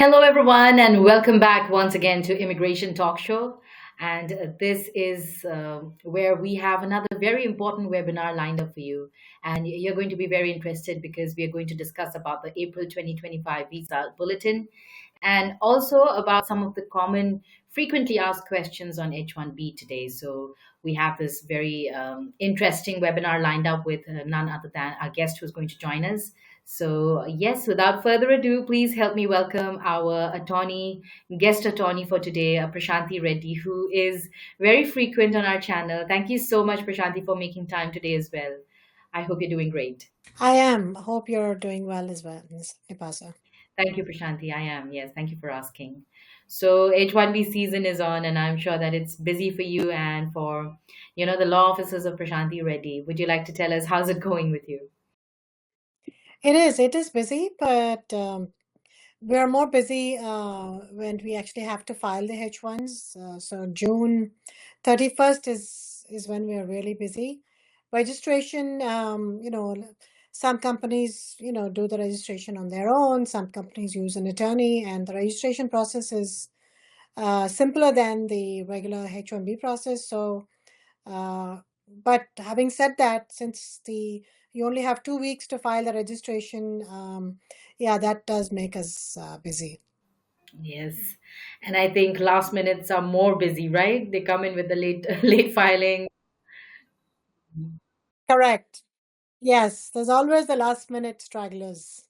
Hello, everyone, and welcome back once again to Immigration Talk Show. And this is where we have another very important webinar lined up for you. And you're going to be very interested because we are going to discuss about the April 2025 Visa Bulletin and also about some of the common frequently asked questions on H1B today. So we have this very interesting webinar lined up with none other than our guest who's going to join us. So, yes, without further ado, please help me welcome our guest attorney for today, Prashanthi Reddy, who is very frequent on our channel. Thank you so much, Prashanthi, for making time today as well. I hope you're doing great. I am. Hope you're doing well as well, Ms. Nipasa. Thank you, Prashanthi. I am. Yes, thank you for asking. So H1B season is on, and I'm sure that it's busy for you and for, the law offices of Prashanthi Reddy. Would you like to tell us how's it going with you? It is busy, but we are more busy when we actually have to file the H1s. So June 31st is when we are really busy. Registration, some companies, do the registration on their own. Some companies use an attorney, and the registration process is simpler than the regular H1B process. So but having said that, since the you only have 2 weeks to file the registration, yeah, that does make us busy. Yes. And I think last minutes are more busy, right? They come in with the late late filing. Correct. Yes, there's always the last minute stragglers.